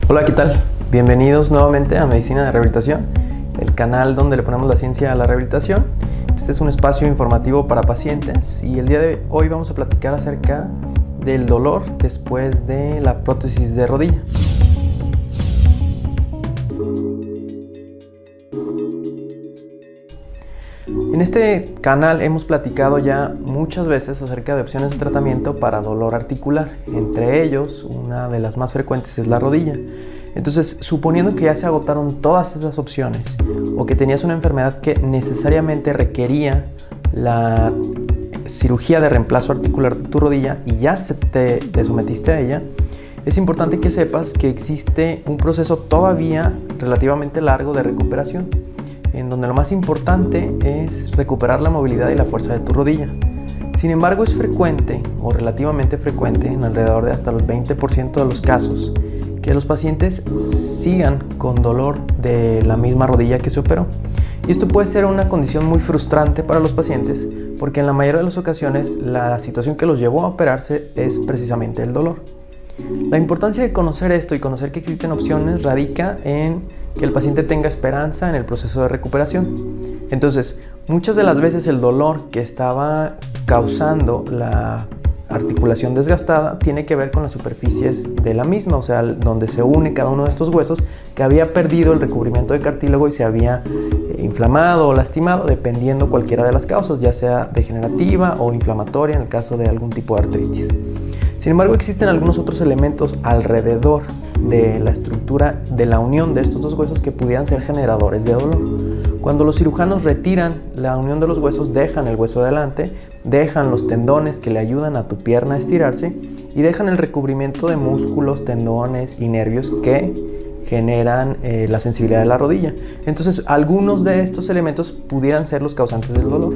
Hola, ¿qué tal? Bienvenidos nuevamente a Medicina de Rehabilitación, el canal donde le ponemos la ciencia a la rehabilitación. Este es un espacio informativo para pacientes y el día de hoy vamos a platicar acerca del dolor después de la prótesis de rodilla. En este canal hemos platicado ya muchas veces acerca de opciones de tratamiento para dolor articular. Entre ellos, una de las más frecuentes es la rodilla. Entonces, suponiendo que ya se agotaron todas esas opciones o que tenías una enfermedad que necesariamente requería la cirugía de reemplazo articular de tu rodilla y ya te sometiste a ella, es importante que sepas que existe un proceso todavía relativamente largo de recuperación, en donde lo más importante es recuperar la movilidad y la fuerza de tu rodilla. Sin embargo, es frecuente o relativamente frecuente, en alrededor de hasta los 20% de los casos, que los pacientes sigan con dolor de la misma rodilla que se operó. Y esto puede ser una condición muy frustrante para los pacientes, porque en la mayoría de las ocasiones la situación que los llevó a operarse es precisamente el dolor. La importancia de conocer esto y conocer que existen opciones radica en que el paciente tenga esperanza en el proceso de recuperación. Entonces, muchas de las veces el dolor que estaba causando la articulación desgastada tiene que ver con las superficies de la misma, o sea, donde se une cada uno de estos huesos que había perdido el recubrimiento de cartílago y se había inflamado o lastimado, dependiendo cualquiera de las causas, ya sea degenerativa o inflamatoria en el caso de algún tipo de artritis. Sin embargo, existen algunos otros elementos alrededor de la estructura de la unión de estos dos huesos que pudieran ser generadores de dolor. Cuando los cirujanos retiran la unión de los huesos, dejan el hueso de adelante, dejan los tendones que le ayudan a tu pierna a estirarse y dejan el recubrimiento de músculos, tendones y nervios que generan la sensibilidad de la rodilla. Entonces, algunos de estos elementos pudieran ser los causantes del dolor.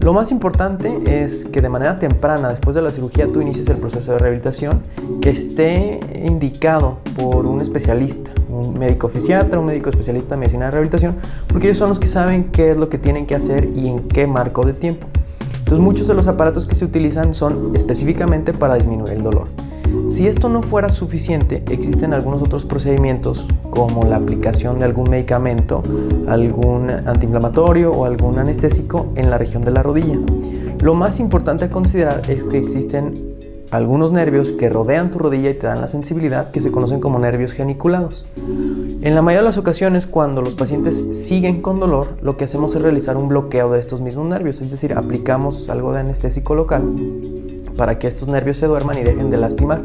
Lo más importante es que de manera temprana, después de la cirugía, tú inicies el proceso de rehabilitación que esté indicado por un especialista, un médico fisiatra, un médico especialista en medicina de rehabilitación, porque ellos son los que saben qué es lo que tienen que hacer y en qué marco de tiempo. Entonces, muchos de los aparatos que se utilizan son específicamente para disminuir el dolor. Si esto no fuera suficiente, existen algunos otros procedimientos como la aplicación de algún medicamento, algún antiinflamatorio o algún anestésico en la región de la rodilla. Lo más importante a considerar es que existen algunos nervios que rodean tu rodilla y te dan la sensibilidad, que se conocen como nervios geniculados. En la mayoría de las ocasiones, cuando los pacientes siguen con dolor, lo que hacemos es realizar un bloqueo de estos mismos nervios, es decir, aplicamos algo de anestésico local para que estos nervios se duerman y dejen de lastimar.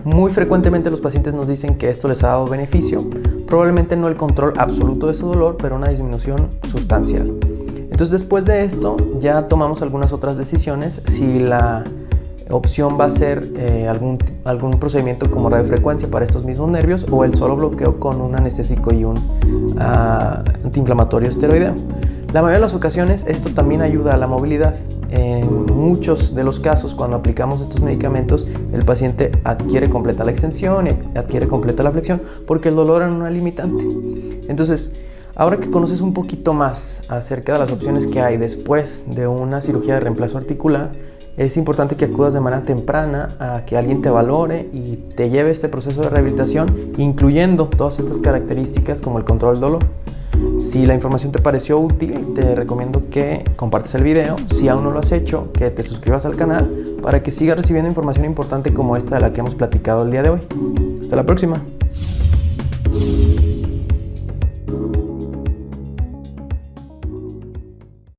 Muy frecuentemente los pacientes nos dicen que esto les ha dado beneficio, probablemente no el control absoluto de su dolor, pero una disminución sustancial. Entonces, después de esto ya tomamos algunas otras decisiones, si la opción va a ser algún procedimiento como radiofrecuencia para estos mismos nervios o el solo bloqueo con un anestésico y un antiinflamatorio esteroideo. La mayoría de las ocasiones esto también ayuda a la movilidad. En muchos de los casos, cuando aplicamos estos medicamentos, el paciente adquiere completa la extensión y adquiere completa la flexión porque el dolor era una limitante. Entonces, ahora que conoces un poquito más acerca de las opciones que hay después de una cirugía de reemplazo articular, es importante que acudas de manera temprana a que alguien te valore y te lleve este proceso de rehabilitación, incluyendo todas estas características como el control del dolor. Si la información te pareció útil, te recomiendo que compartas el video. Si aún no lo has hecho, que te suscribas al canal para que sigas recibiendo información importante como esta de la que hemos platicado el día de hoy. Hasta la próxima.